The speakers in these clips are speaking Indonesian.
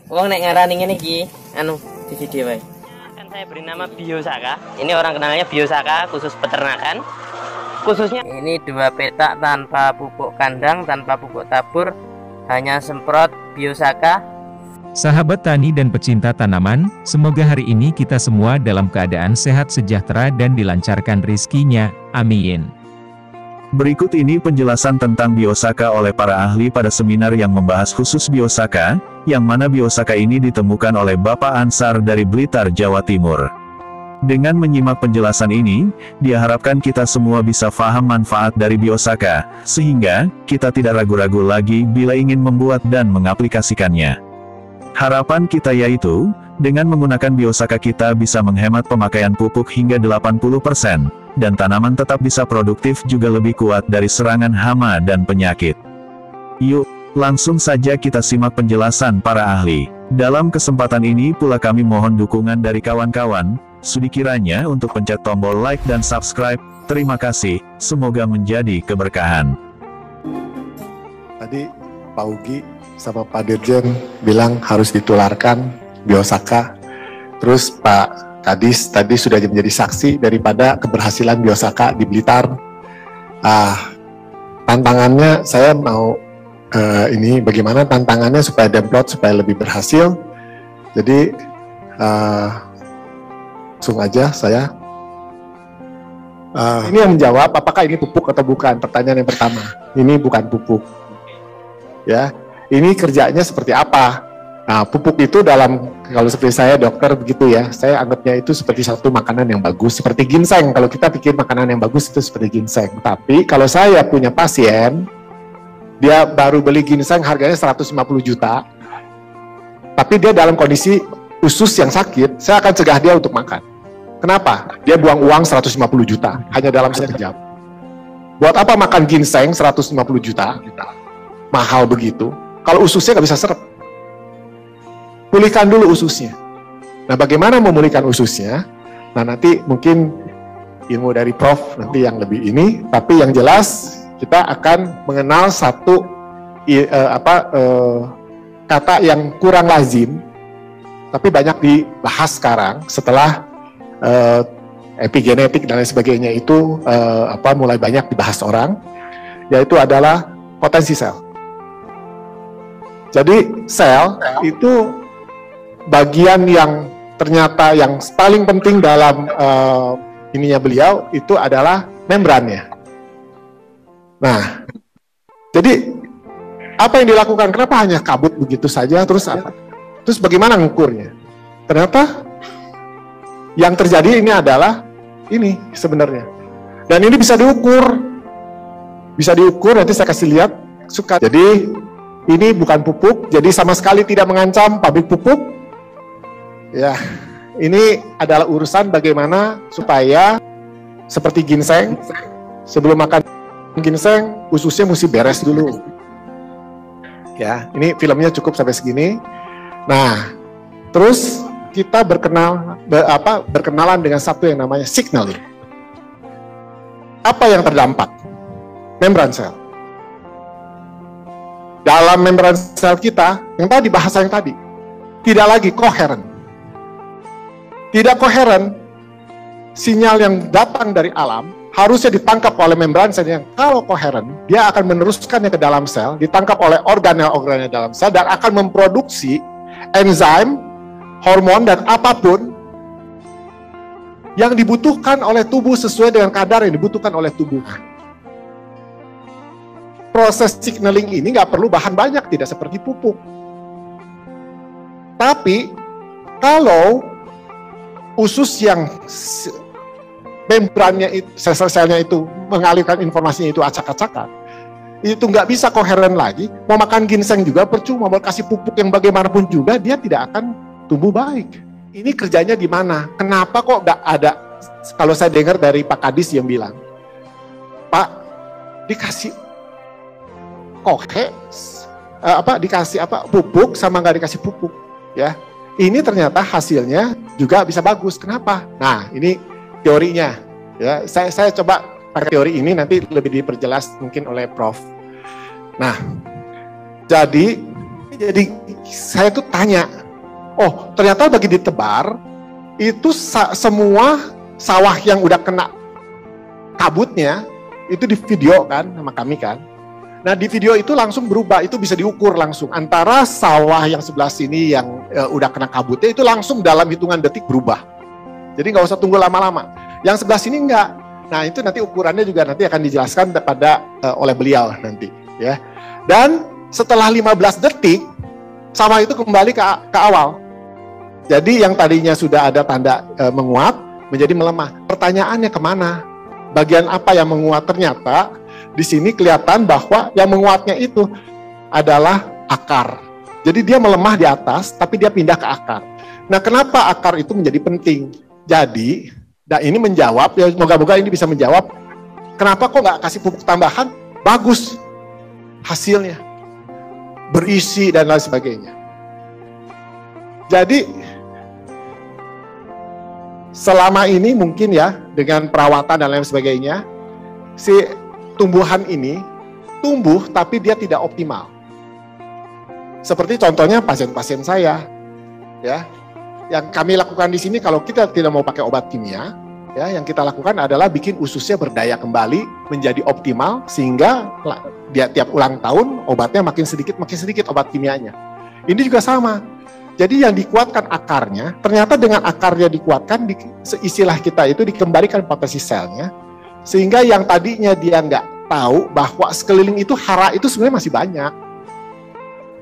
Wong nek ngarani ngene iki, anu di video wae. Akan saya beri nama Biosaka. Ini orang kenalnya Biosaka khusus peternakan. Khususnya ini 2 petak tanpa pupuk kandang, tanpa pupuk tabur, hanya semprot Biosaka. Sahabat tani dan pecinta tanaman, semoga hari ini kita semua dalam keadaan sehat sejahtera dan dilancarkan rizkinya, amin. Berikut ini penjelasan tentang Biosaka oleh para ahli pada seminar yang membahas khusus Biosaka, yang mana Biosaka ini ditemukan oleh Bapak Ansar dari Blitar, Jawa Timur. Dengan menyimak penjelasan ini, diharapkan kita semua bisa paham manfaat dari Biosaka, sehingga kita tidak ragu-ragu lagi bila ingin membuat dan mengaplikasikannya. Harapan kita yaitu, dengan menggunakan Biosaka kita bisa menghemat pemakaian pupuk hingga 80%, dan tanaman tetap bisa produktif juga lebih kuat dari serangan hama dan penyakit. Yuk, langsung saja kita simak penjelasan para ahli. Dalam kesempatan ini pula kami mohon dukungan dari kawan-kawan, sudi kiranya untuk pencet tombol like dan subscribe. Terima kasih, semoga menjadi keberkahan. Tadi Pak Ugi sama Pak Dirjen bilang harus ditularkan Biosaka. Terus Pak Kadis tadi sudah menjadi saksi daripada keberhasilan Biosaka di Blitar. Tantangannya saya mau ini bagaimana tantangannya supaya Demplot supaya lebih berhasil. Jadi langsung aja saya. Ini yang menjawab apakah ini pupuk atau bukan. Pertanyaan yang pertama. Ini bukan pupuk. Ya, ini kerjanya seperti apa? Nah, pupuk itu dalam, kalau seperti saya dokter begitu ya, saya anggapnya itu seperti satu makanan yang bagus, seperti ginseng. Kalau kita pikir makanan yang bagus itu seperti ginseng. Tapi kalau saya punya pasien, dia baru beli ginseng harganya 150 juta, tapi dia dalam kondisi usus yang sakit, saya akan cegah dia untuk makan. Kenapa? Dia buang uang 150 juta, hanya dalam sekejap. Buat apa makan ginseng 150 juta? Mahal begitu. Kalau ususnya nggak bisa serap. Pulihkan dulu ususnya. Nah, bagaimana memulihkan ususnya? Nah, nanti mungkin ilmu dari Prof nanti yang lebih ini, tapi yang jelas kita akan mengenal satu kata yang kurang lazim, tapi banyak dibahas sekarang setelah epigenetik dan lain sebagainya itu mulai banyak dibahas orang, yaitu adalah potensi sel. Jadi sel itu bagian yang ternyata yang paling penting dalam ininya beliau itu adalah membrannya. Nah, jadi apa yang dilakukan? Kenapa hanya kabut begitu saja? Terus apa? Terus bagaimana ngukurnya? Ternyata yang terjadi ini adalah ini sebenarnya. Dan ini bisa diukur. Bisa diukur, nanti saya kasih lihat. Jadi ini bukan pupuk, jadi sama sekali tidak mengancam pabrik pupuk. Ya, ini adalah urusan bagaimana supaya seperti ginseng, sebelum makan ginseng, ususnya mesti beres dulu. Ya, ini filmnya cukup sampai segini. Nah, terus kita berkenalan dengan satu yang namanya signaling. Apa yang terdampak? Membran sel. Dalam membran sel kita, yang tadi bahasa yang tadi, tidak lagi koheren. Tidak koheren, sinyal yang datang dari alam harusnya ditangkap oleh membran sel yang kalau koheren, dia akan meneruskannya ke dalam sel, ditangkap oleh organel-organel dalam sel, dan akan memproduksi enzim, hormon, dan apapun yang dibutuhkan oleh tubuh sesuai dengan kadar yang dibutuhkan oleh tubuh. Proses signaling ini nggak perlu bahan banyak, tidak seperti pupuk. Tapi, kalau usus yang membrannya, sel-selnya itu mengalirkan informasinya itu acak-acakan, itu nggak bisa koheren lagi. Mau makan ginseng juga percuma, mau kasih pupuk yang bagaimanapun juga dia tidak akan tumbuh baik. Ini kerjanya di mana? Kenapa kok nggak ada? Kalau saya dengar dari Pak Kadis yang bilang, Pak, dikasih dikasih pupuk sama nggak dikasih pupuk, ya. Ini ternyata hasilnya juga bisa bagus. Kenapa? Nah, ini teorinya. Ya, saya coba pakai teori ini, nanti lebih diperjelas mungkin oleh Prof. Nah, jadi saya tuh tanya, Oh, ternyata bagi ditebar, itu semua sawah yang udah kena kabutnya, itu di video kan sama kami kan. Nah di video itu langsung berubah, itu bisa diukur langsung. Antara sawah yang sebelah sini yang udah kena kabutnya, itu langsung dalam hitungan detik berubah. Jadi nggak usah tunggu lama-lama. Yang sebelah sini enggak. Nah itu nanti ukurannya juga nanti akan dijelaskan oleh beliau nanti. Ya. Dan setelah 15 detik, sawah itu kembali ke awal. Jadi yang tadinya sudah ada tanda menguap, menjadi melemah. Pertanyaannya kemana? Bagian apa yang menguat? Ternyata di sini kelihatan bahwa yang menguatnya itu adalah akar. Jadi dia melemah di atas, tapi dia pindah ke akar. Nah, kenapa akar itu menjadi penting? Jadi, nah ini menjawab, ya moga-moga ini bisa menjawab, kenapa kok nggak kasih pupuk tambahan? Bagus hasilnya, berisi dan lain sebagainya. Jadi, selama ini mungkin ya, dengan perawatan dan lain sebagainya, si tumbuhan ini tumbuh tapi dia tidak optimal. Seperti contohnya pasien-pasien saya, ya, yang kami lakukan di sini kalau kita tidak mau pakai obat kimia, ya, yang kita lakukan adalah bikin ususnya berdaya kembali menjadi optimal sehingga dia tiap ulang tahun obatnya makin sedikit obat kimianya. Ini juga sama. Jadi yang dikuatkan akarnya, ternyata dengan akarnya dikuatkan, istilah kita itu dikembalikan potensi selnya, sehingga yang tadinya dia nggak tahu bahwa sekeliling itu hara itu sebenarnya masih banyak.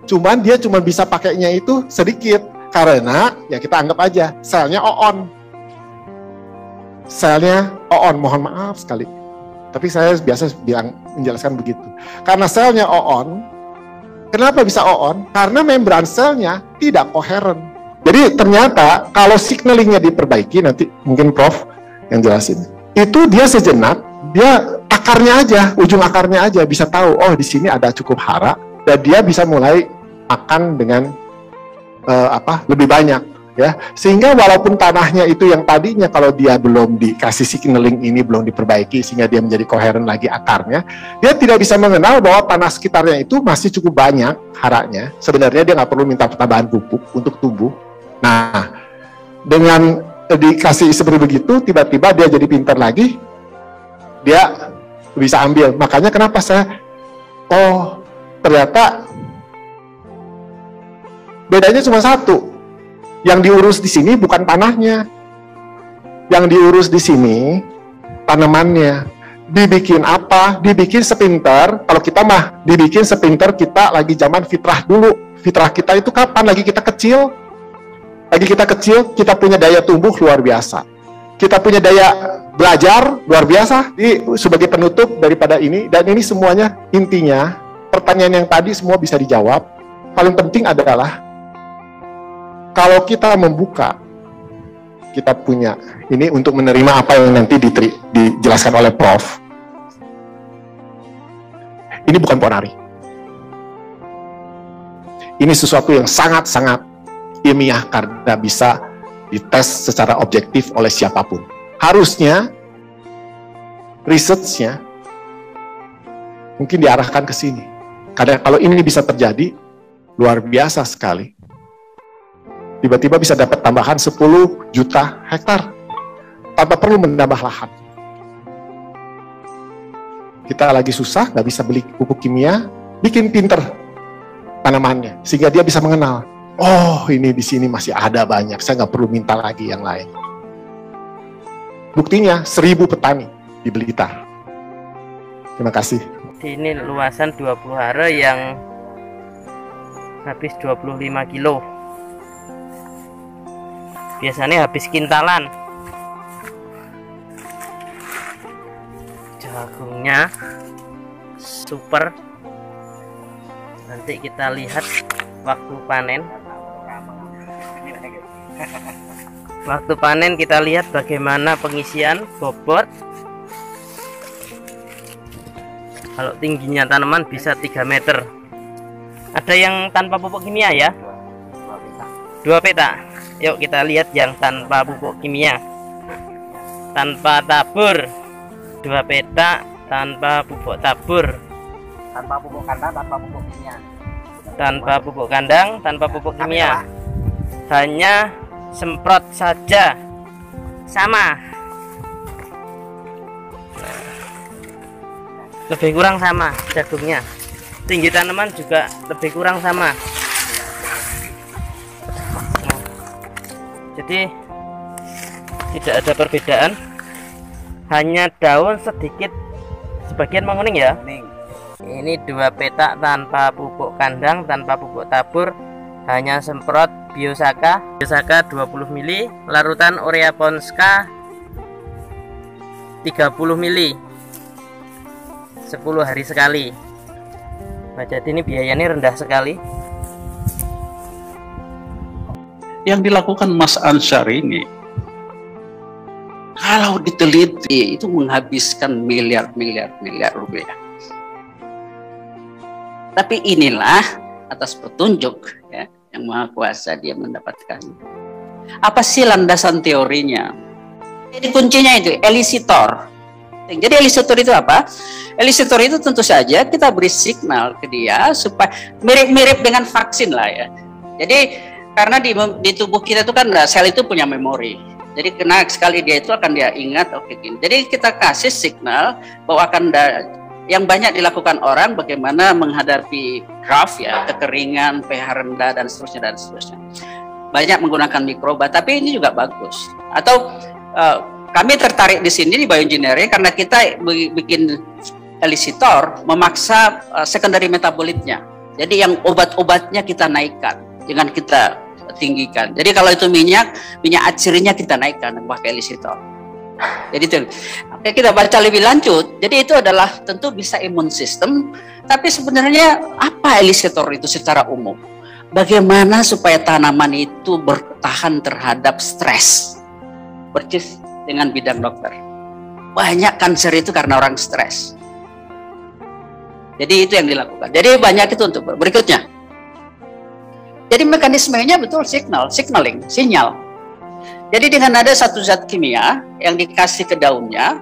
Cuman dia cuma bisa pakainya itu sedikit, karena ya kita anggap aja selnya oon. Selnya oon, mohon maaf sekali. Tapi saya biasa menjelaskan begitu. Karena selnya oon, kenapa bisa oon? Karena membran selnya tidak koheren. Jadi ternyata kalau signalingnya diperbaiki, nanti mungkin Prof yang jelasin. Itu dia sejenak, dia akarnya aja, ujung akarnya aja bisa tahu, oh di sini ada cukup hara, dan dia bisa mulai makan dengan lebih banyak. Ya, sehingga walaupun tanahnya itu yang tadinya kalau dia belum dikasih signaling ini belum diperbaiki sehingga dia menjadi koheren lagi akarnya, dia tidak bisa mengenal bahwa tanah sekitarnya itu masih cukup banyak haranya. Sebenarnya dia nggak perlu minta tambahan pupuk untuk tumbuh. Nah, dengan dikasih seperti begitu, tiba-tiba dia jadi pintar lagi, dia bisa ambil. Makanya kenapa oh ternyata bedanya cuma satu. Yang diurus di sini bukan tanahnya. Yang diurus di sini tanamannya. Dibikin apa? Dibikin sepinter. Kalau kita mah dibikin sepinter kita lagi zaman fitrah dulu. Fitrah kita itu kapan? Lagi kita kecil. Lagi kita kecil, kita punya daya tumbuh luar biasa. Kita punya daya belajar luar biasa. Sebagai penutup daripada ini, dan ini semuanya intinya, pertanyaan yang tadi semua bisa dijawab. Paling penting adalah kalau kita membuka, kita punya ini untuk menerima apa yang nanti dijelaskan oleh Prof. Ini bukan ponari. Ini sesuatu yang sangat-sangat ilmiah karena bisa dites secara objektif oleh siapapun. Harusnya research-nya mungkin diarahkan ke sini. Karena kalau ini bisa terjadi, luar biasa sekali. Tiba-tiba bisa dapat tambahan 10 juta hektar tanpa perlu menambah lahan. Kita lagi susah, nggak bisa beli pupuk kimia, bikin pinter tanamannya sehingga dia bisa mengenal. Oh, ini di sini masih ada banyak, saya nggak perlu minta lagi yang lain. Buktinya 1000 petani di Blitar. Terima kasih. Ini luasan 20 hara yang habis 25 kilo. Biasanya habis kintalan. Jagungnya super. Nanti kita lihat waktu panen. Waktu panen kita lihat bagaimana pengisian bobot. Kalau tingginya tanaman bisa 3 meter. Ada yang tanpa pupuk kimia ya? 2 peta. Yuk kita lihat yang tanpa pupuk kimia, tanpa tabur. 2 peta tanpa pupuk tabur, tanpa pupuk kandang, tanpa pupuk kimia. Tanpa pupuk kandang, tanpa pupuk kimia. hanya semprot saja sama, lebih kurang sama jagungnya. Tinggi tanaman juga lebih kurang sama. Jadi tidak ada perbedaan, hanya daun sedikit sebagian menguning ya. Ini 2 petak tanpa pupuk kandang, tanpa pupuk tabur, hanya semprot Biosaka 20 ml, larutan Urea Ponska 30 ml 10 hari sekali. Nah, jadi ini biayanya rendah sekali. Yang dilakukan Mas Ansar ini, kalau diteliti itu menghabiskan miliar rupiah. Tapi inilah atas petunjuk ya, yang Maha Kuasa dia mendapatkan. Apa sih landasan teorinya? Jadi kuncinya itu elisitor. Jadi elisitor itu apa? Elisitor itu tentu saja kita beri signal ke dia supaya mirip-mirip dengan vaksin lah ya. Jadi karena di tubuh kita itu kan sel itu punya memori. Jadi kena sekali dia itu akan dia ingat, oke. Jadi kita kasih signal bahwa akan yang banyak dilakukan orang bagaimana menghadapi drought ya, kekeringan, pH rendah dan seterusnya. Banyak menggunakan mikroba, tapi ini juga bagus. Atau kami tertarik di sini di bioengineering karena kita bikin elisitor memaksa secondary metabolitnya. Jadi yang obat-obatnya kita naikkan, jangan kita tinggikan. Jadi kalau itu minyak atsirinya kita naikkan pakai elisitor. Jadi itu. Oke, kita baca lebih lanjut. Jadi itu adalah tentu bisa imun sistem, tapi sebenarnya apa elisitor itu secara umum? Bagaimana supaya tanaman itu bertahan terhadap stres? Percis dengan bidang dokter. Banyak kanker itu karena orang stres. Jadi itu yang dilakukan. Jadi banyak itu untuk berikutnya. Jadi mekanismenya betul signaling, sinyal. Jadi dengan ada satu zat kimia yang dikasih ke daunnya,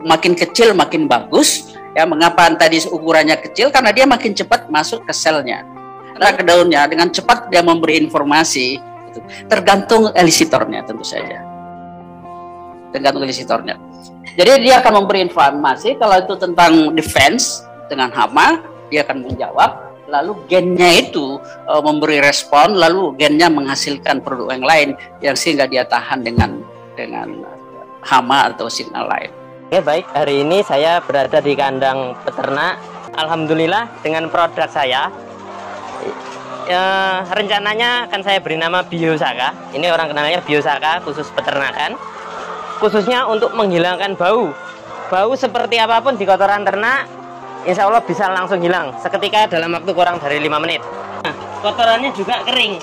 makin kecil makin bagus. Ya, mengapa tadi ukurannya kecil? Karena dia makin cepat masuk ke selnya. Karena ke daunnya dengan cepat dia memberi informasi. Itu. Tergantung elisitornya tentu saja. Tergantung elisitornya. Jadi dia akan memberi informasi kalau itu tentang defense dengan hama, dia akan menjawab. Lalu gennya itu memberi respon, lalu gennya menghasilkan produk yang lain yang sehingga dia tahan dengan hama atau signal lain. Oke, baik, hari ini saya berada di kandang peternak. Alhamdulillah dengan produk saya rencananya akan saya beri nama Biosaka. Ini orang kenalnya Biosaka khusus peternakan, khususnya untuk menghilangkan bau seperti apapun di kotoran ternak. Insya Allah bisa langsung hilang seketika dalam waktu kurang dari 5 menit. Nah, kotorannya juga kering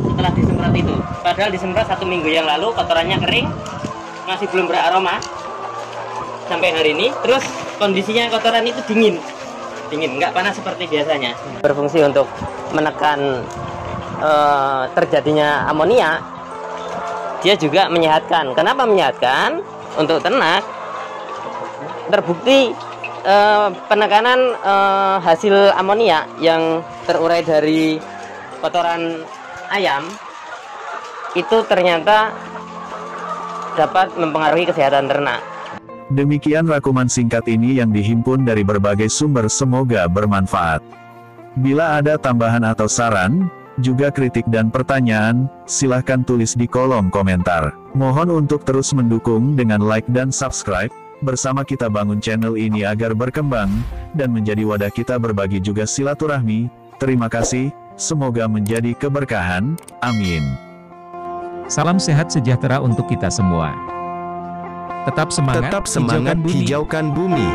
setelah disemprot itu. Padahal disemprot 1 minggu yang lalu, kotorannya kering, masih belum beraroma sampai hari ini. Terus kondisinya kotoran itu dingin, nggak panas seperti biasanya. Berfungsi untuk menekan terjadinya amonia. Dia juga menyehatkan. Kenapa menyehatkan? Untuk ternak terbukti penekanan hasil amonia yang terurai dari kotoran ayam itu ternyata dapat mempengaruhi kesehatan ternak. Demikian rangkuman singkat ini yang dihimpun dari berbagai sumber, semoga bermanfaat. Bila ada tambahan atau saran, juga kritik dan pertanyaan, silahkan tulis di kolom komentar. Mohon untuk terus mendukung dengan like dan subscribe. Bersama kita bangun channel ini agar berkembang, dan menjadi wadah kita berbagi juga silaturahmi. Terima kasih, semoga menjadi keberkahan, amin. Salam sehat sejahtera untuk kita semua. Tetap semangat, hijaukan bumi.